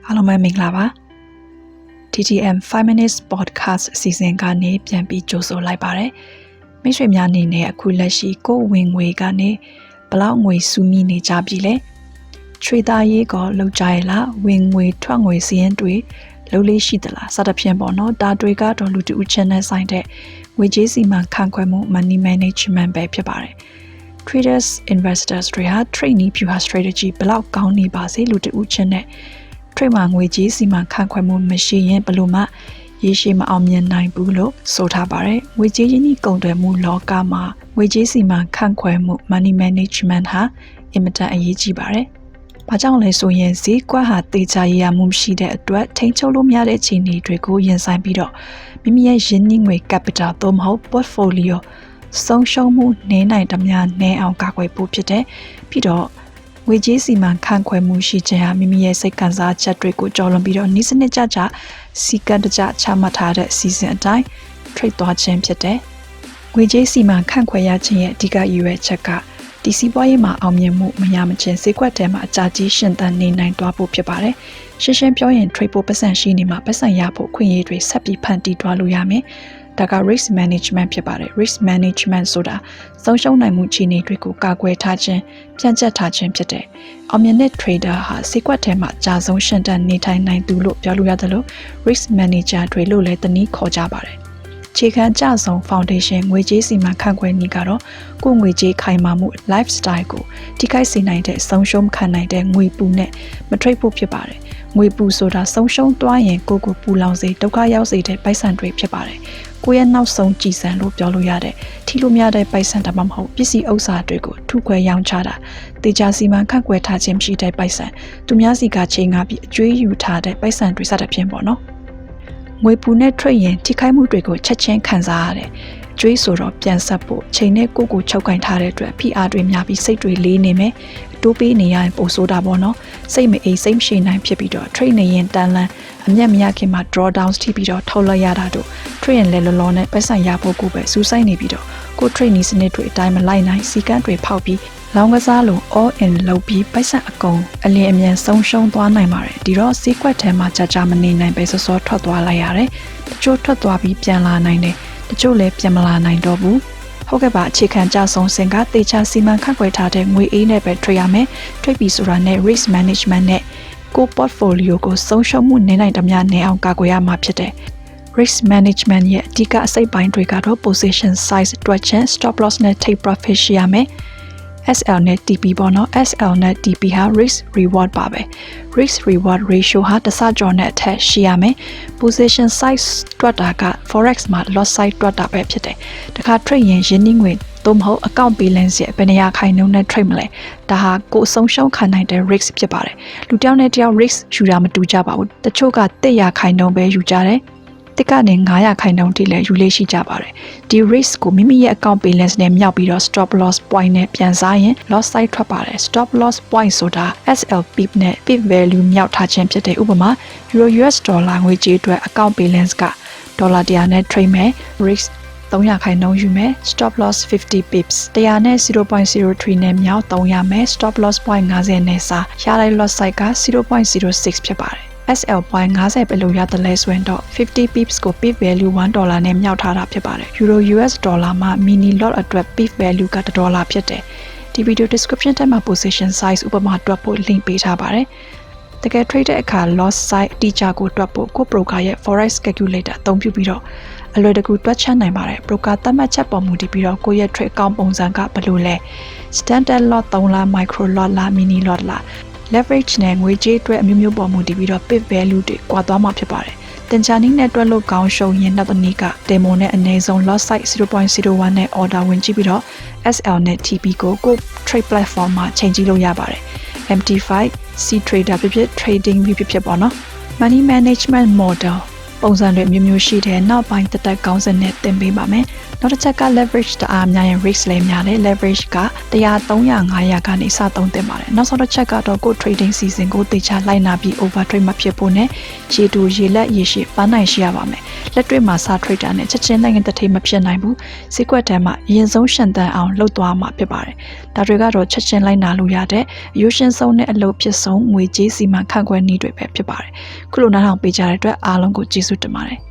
အားလုံးပဲမင်္ဂလာပါ TTM 5 minutes podcast အစီအစဉ်ကနေပြန်ပြီးကြိုဆိုလိုက်ပါတယ်မိတ်ဆွေများအနေနဲ့အခုလက်ရှိကိုဝင်ငွေကနေဘလောက်ငွေစုမိနေကြပြီလဲချွေသားရေးကောလောက်ကြရလားဝင်ငွေထွက်ငွေစည်းရင်းတွေလုံးလေးရှိသလားစသဖြင့်ပေါ့နော်ဒါတွေကတော့လူတူ channel ဆိုင်တဲ့ငွေကြေးစီမံခန့်ခွဲမှု money management ပဲဖြစ်ပါတယ်traders investors တွေဟာ trade နည်း view strategy ဘလောက်ကောင်းနေပါစေလူတူ channel trade မှာငွေကြေးစီမံခန့်ခွဲမှုမရှိရင်ဘလို့မှရေရှည်မအောင်မြင်နိုင်ဘူးလို့ဆိုထားပါတယ်ငွေကြေးရင်းနှီးကုန်သွယ်မှုလောကမှာငွေကြေးစီမံခန့်ခွဲမှု money management ဟာအင်မတန်အရေးကြီးပါတယ်။ဘာကြောင့်လဲဆိုရင်ဈေးကွက်ဟာတေချာရရမှုရှိတဲ့အတွက်ထိန်းချုပ်လို့မရတဲ့အခြေအနေတွေကိုရင်ဆိုင်ပြီးတော့မိမိရဲ့ရင်းနှီးငွေ capital သို့မဟုတ် portfolio ဆုံးရှုံးမှုနည်းနိုင်သမျှနည်းအောင်ကာကွယ်ဖို့ဖြစ်တဲ့ပြီးတော့ငွေကြေးစီမံခန့်ခွဲမှုရှိခြင်းဟာမိမိရဲ့စိတ်ခံစားချက်တွေကိုကျော်လွန်ပြီးတော့နည်းစနစ်ကျကျစီကံတကျချမှတ်ထားတဲ့စီစဉ်အတိုင်း trade သွားခြင်းဖြစ်တဲ့ငွေကြေးစီမံခန့်ခွဲရခြင်းရဲ့အဓိကရည်ရွယ်ချက်ကဒီစီးပွားရေးမှာအောင်မြင်မှုမရမချင်းဈေးကွက်ထဲမှာအကြကြီးရှင်သန်နေနိုင်သွားဖို့ဖြစ်ပါတယ်။ရှင်းရှင်းပြောရင် trade ဖို့ပတ်စံရှိနေမှာပတ်စံရဖို့ခွင့်ရည်တွေဆက်ပြီးဖန်တီးသွားလို့ရမယ်။ဒါက risk management ဖြစ်ပါတယ် risk management ဆိုတာဆုံးရှုံးနိုင်မှုအခြေအနေတွေကိုကာကွယ်ထားခြင်းဖြန့်ကျက်ထားခြင်းဖြစ်တယ်အောင်မြင်တဲ့ trader ဟာဈေးကွက်ထဲမှာအကြဆုံးရှင်သန်နေထိုင်နိုင်သူလို့ပြောလို့ရတယ်လို့ risk manager တွေလို့လည်းတနည်းခေါ်ကြပါတယ်ခြေခံအကျဆုံး foundation ငွေကြေးစီမံခန့်ခွဲနည်းကတော့ကိုယ်ငွေကြေးခိုင်မာမှု lifestyle ကိုထိခိုက်စေနိုင်တဲ့ဆုံးရှုံးခံနိုင်တဲ့ငွေပူနဲ့မထိတ်ဖို့ဖြစ်ပါတယ်ငွေပူဆိုတာဆုံးရှုံးသွားရင်ကိုပူလောင်စေဒုက္ခရောက်စေတဲ့ပိုက်ဆံတွေဖြစ်ပါတယ်ကိုယ့်ရဲ့နောက်ဆုံးကြည်စံလို့ပြောလို့ရတဲ့ထီလို့မရတဲ့ပိုက်ဆံတမမဟုတ်ပစ္စည်းဥစ္စာတွေကိုထုခွဲရောင်းချတာတေချာစီမံခန့်ခွဲထားခြင်းရှိတဲ့ပိုက်ဆံသူများစီကချိန်ငါပြီးအကျွေးယူထားတဲ့ပိုက်ဆံတွေစသဖြင့်ပေါ့နော်ငွေပူနဲ့ထွက်ရင်ထိခိုက်မှုတွေကိုချက်ချင်းခံစားရတယ်ကျွေးဆိုတော့ပြန်ဆက်ဖို့ချိန်နဲ့ကိုချုပ်ကင်ထားတဲ့အတွက် PR တွေများပြီးစိတ်တွေလေးနေမယ်တိုးပေးနေရရင်ပိုဆိုးတာပေါ့နော်စိတ်မအေးစိတ်မရှိနိုင်ဖြစ်ပြီးတော့ trade နေရင်တန်လန်းအမျက်မရခင်မှာ draw downs ထိပြီးတော့ထုတ်လိုက်ရတာတို့ trade ရင်လည်းလောလောနဲ့ပတ်စံရဖို့ကိုပဲစူးစိုက်နေပြီးတော့ကို trade နည်းစနစ်တွေအတိုင်းမလိုက်နိုင်စီကန်းတွေဖောက်ပြီးလောင်းကစားလို့ all in လုပ်ပြီးပိုက်ဆံအကုန်အလင်းအမြန်ဆုံးရှုံးသွားနိုင်ပါတယ်ဒီတော့စီးကွက်ထဲမှာကြာမနေနိုင်ပဲစောစောထွက်သွားလိုက်ရတယ်တချို့ထွက်သွားပြီးပြန်လာနိုင်တယ်တချို့လည်းပြန်မလာနိုင်တော့ဘူးဟုတ်ကဲ့ပါအခြေခံကြဆုံးစင်ကတေချာစီမံခန့်ခွဲထားတဲ့ငွေအေးနဲ့ပဲထွေရမယ်ထွေပြီးဆိုတာနဲ့ risk management နဲ့ကို portfolio ကိုဆုံးရှုံးမှုနည်းနိုင်သမျှနည်းအောင်ကာကွယ်ရမှာဖြစ်တယ် risk management ရဲ့အဓိကအစိတ်ပိုင်းတွေကတော့ position size တွက်ချက် stop loss နဲ့ take profit ရှိရမယ် SL နဲ့ TP ပေါ့နော် SL နဲ့ TP ဟာ risk reward ပါပဲ risk reward ratio ဟာတစ်ဆကျော်နဲ့အထက်ရှိရမယ် position size တွက်တာက forex မှာ loss size တွက်တာပဲဖြစ်တယ်တခါ trade ရင်ရင်းနှီးငွေသို့မဟုတ် account balance ရဲ့ဘယ်နေရာခိုင်နှုန်းနဲ့ trade မလဲဒါဟာကိုယ်ဆုံးရှုံးခံနိုင်တဲ့ risk ဖြစ်ပါတယ်လူတစ်ယောက်နဲ့တစ်ယောက် risk ယူတာမတူကြပါဘူးတချို့က100ခိုင်နှုန်းပဲယူကြတယ်တစ်ကနေ900ခိုင်နှုန်းထိလည်းယူလေးရှိကြပါတယ်ဒီ risk ကိုမိမိရဲ့ account balance နဲ့မြောက်ပြီးတော့ stop loss point နဲ့ပြန်စားရင် loss side ထွက်ပါတယ် stop loss point ဆိုတာ SL pip နဲ့ pip value မြောက်ထားခြင်းဖြစ်တဲ့ဥပမာ Euro US dollar ငွေကြေးအတွက် account balance ကဒေါ်လာ100နဲ့ trade မယ် risk 300ခိုင်နှုန်းယူမယ် stop loss 50 pips 100နဲ့ 0.03 နဲ့မြောက်300မယ် stop loss point 50နဲ့စားရတဲ့ loss side က 0.06 ဖြစ်ပါတယ်SL point 50ပဲလို့ရတယ်လဲဆိုရင်တော့50 pips ကို pip value $1နဲ့မြောက်ထားတာဖြစ်ပါတယ် Euro US dollar မှာ mini lot အတွက် pip value က$ဖြစ်တယ်ဒီ video description ထဲမှာ position size ဥပမာတွက်ဖို့ link ပေးထားပါတယ်တကယ် trade တဲ့အခါ loss size အတိအကျကိုတွက်ဖို့ကို broker ရဲ့ forex calculator အသုံးပြုပြီးတော့အလွယ်တကူတွက်ချက်နိုင်ပါတယ် broker သတ်မှတ်ချက်ပေါ်မူတည်ပြီးတော့ကိုယ့်ရဲ့ trade account ပုံစံကဘယ်လိုလဲ standard lot 3လား micro lot လား mini lot လားleverage နဲ့ငွေကြေးအတွက်အမျိုးမျိုးပေါ်မူတည်ပြီးတော့ pip value တွေကွာသွားမှာဖြစ်ပါတယ်။တင်ချာနည်းနဲ့တွက်လို့ကောင်းရှုံရင်နောက်တစ်နည်းက demo နဲ့အနည်းဆုံး loss size 0.01 နဲ့ order ဝင်ကြည့်ပြီးတော့ SL နဲ့ TP ကို trade platform မှာချိန်ကြည့်လို့ရပါတယ်။ MT5 C trader ဖြစ်ဖြစ် trading view ဖြစ်ဖြစ်ပေါ့နော်။ money management model ပုံစံတွေမျိုးမျိုးရှိတဲ့နောက်ပိုင်းတက်ကောင်းစနဲ့သင်ပေးပါမယ်နောက်တစ်ချက်က leverage တအားများရင် risk လည်းများတယ် leverage က100 300 500ကနေစသုံးသင့်ပါတယ်နောက်ဆုံးတစ်ချက်ကတော့ကို trading season ကိုတေချာလိုက်နာပြီး over trade မဖြစ်ဖို့နဲ့ရေတူရေလက်ရေရှိပန်းနိုင်ရှိရပါမယ်လက်တွေ့မှာစ trader နဲ့ချက်ချင်းနိုင်ငံတထိမဖြစ်နိုင်ဘူးဈေးကွက်ထဲမှာအရင်ဆုံးရှန်တန်အောင်လှုပ်သွားမှာဖြစ်ပါတယ်ဒါတွေကတော့ချက်ချင်းလိုက်နာလို့ရတဲ့အယူရှင်ဆုံးနဲ့အလုပ်ဖြစ်ဆုံးငွေကြေးစီမံခန့်ခွဲနည်းတွေပဲဖြစ်ပါတယ်ခုလိုနားထောင်ပေးကြတဲ့အတွက်အားလုံးကိုကျေးဇူးတင်ပါတယ်